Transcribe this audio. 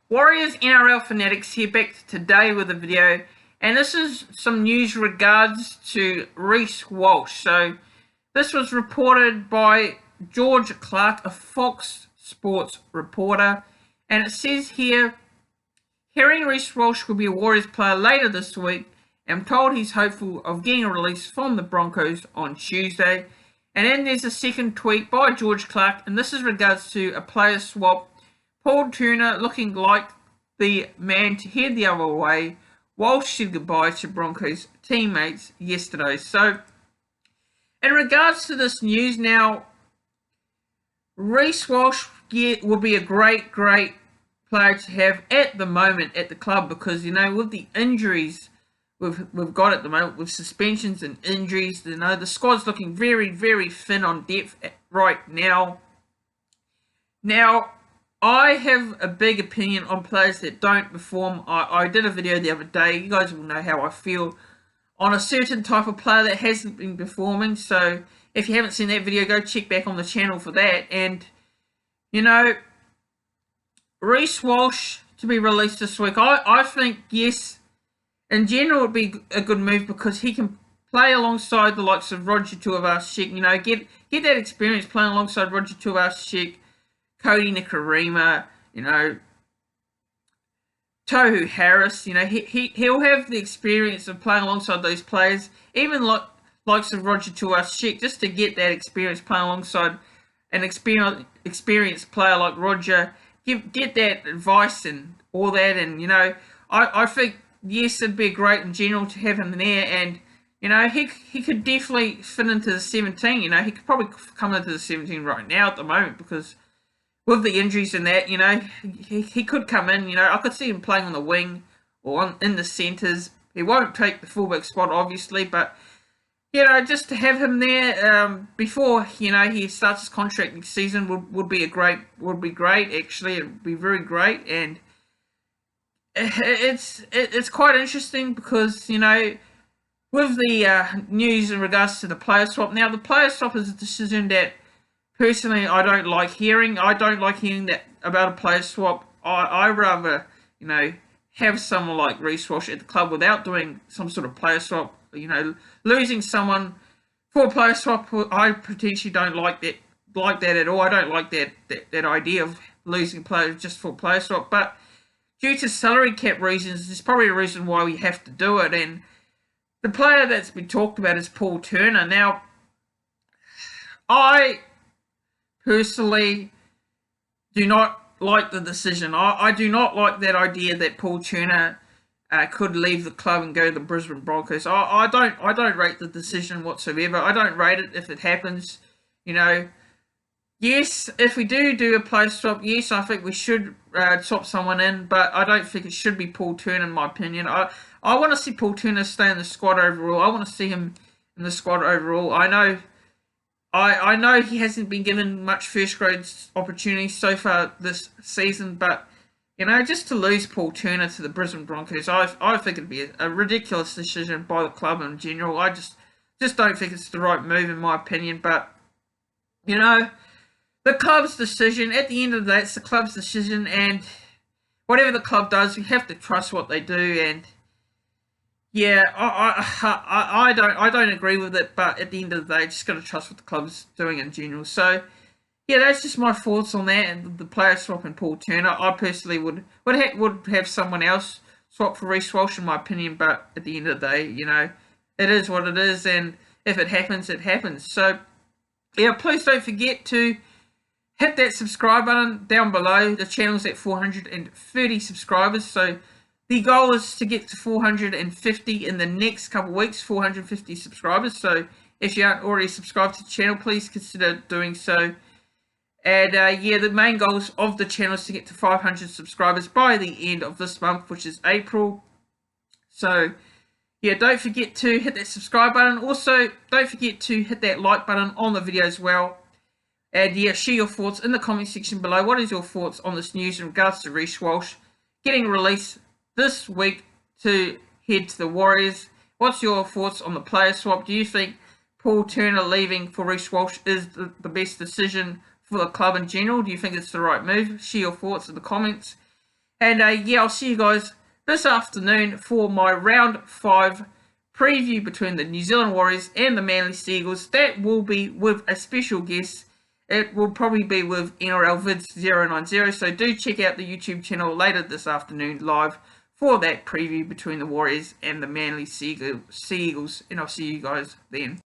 Warriors NRL fanatics here back today with a video, and this is some news regards to Reece Walsh. So this was reported by George Clarke, a Fox Sports reporter, and it says here, hearing Reece Walsh will be a Warriors player later this week, I'm told he's hopeful of getting a release from the Broncos on Tuesday. And then there's a second tweet by George Clarke, and this is regards to a player swap. Paul Turner looking like the man to head the other way. Walsh said goodbye to Broncos teammates yesterday. So, in regards to this news now, Reece Walsh will be a great player to have at the moment at the club because, with the injuries we've got at the moment, with suspensions and injuries, the squad's looking very thin on depth right now. Now, I have a big opinion on players that don't perform. I did a video the other day. You guys will know how I feel on a certain type of player that hasn't been performing. So if you haven't seen that video, go check back on the channel for that. And, Reece Walsh to be released this week, I think, yes, in general, it would be a good move because he can play alongside the likes of Roger Tuivasa-Sheck, get that experience playing alongside Roger Tuivasa-Sheck, Cody Nikorima, Tohu Harris, he'll have the experience of playing alongside those players, even likes of Roger Tuivasa-Sheck, just to get that experience playing alongside an experienced player like Roger, get that advice and all that, and I think yes, it'd be great in general to have him there, and he could definitely fit into the 17. He could probably come into the 17 right now at the moment because with the injuries and that, he could come in. I could see him playing on the wing or in the centres. He won't take the fullback spot, obviously, but just to have him there before he starts his contract next season would be great. Actually, it'd be very great, and it's quite interesting because with the news in regards to the player swap. Now, the player swap is a decision that personally I don't like hearing. I don't like hearing that about a player swap. I rather have someone like Reece Walsh at the club without doing some sort of player swap. Losing someone for a player swap, I potentially don't like that at all. I don't like that idea of losing players just for a player swap, but due to salary cap reasons, there's probably a reason why we have to do it. And the player that's been talked about is Paul Turner. Now, I personally do not like the decision. I do not like that idea that Paul Turner could leave the club and go to the Brisbane Broncos. I don't rate the decision whatsoever. I don't rate it if it happens. Yes, if we do a player swap, yes, I think we should swap someone in, but I don't think it should be Paul Turner, in my opinion. I want to see Paul Turner stay in the squad overall. I want to see him in the squad overall. I know he hasn't been given much first grade opportunities so far this season, but just to lose Paul Turner to the Brisbane Broncos, I think it'd be a ridiculous decision by the club in general. I just don't think it's the right move, in my opinion. But the club's decision, at the end of the day, it's the club's decision, and whatever the club does, you have to trust what they do. And I don't agree with it, but at the end of the day, just got to trust what the club's doing in general. So that's just my thoughts on that and the player swap and Paul Turner. I personally would have someone else swap for Reece Walsh, in my opinion, but at the end of the day, it is what it is, and if it happens, it happens. So please don't forget to hit that subscribe button down below. The channel's at 430 subscribers, so the goal is to get to 450 in the next couple of weeks, 450 subscribers. So if you aren't already subscribed to the channel, please consider doing so. And the main goals of the channel is to get to 500 subscribers by the end of this month, which is April. So don't forget to hit that subscribe button. Also, don't forget to hit that like button on the video as well. And share your thoughts in the comment section below. What is your thoughts on this news in regards to Reece Walsh getting released this week to head to the Warriors? What's your thoughts on the player swap? Do you think Paul Turner leaving for Reece Walsh is the best decision for the club in general? Do you think it's the right move? Share your thoughts in the comments. And yeah, I'll see you guys this afternoon for my round 5 preview between the New Zealand Warriors and the Manly Seagulls. That will be with a special guest. It will probably be with NRL Vids 090. So do check out the YouTube channel later this afternoon live for that preview between the Warriors and the Manly Seagulls. And I'll see you guys then.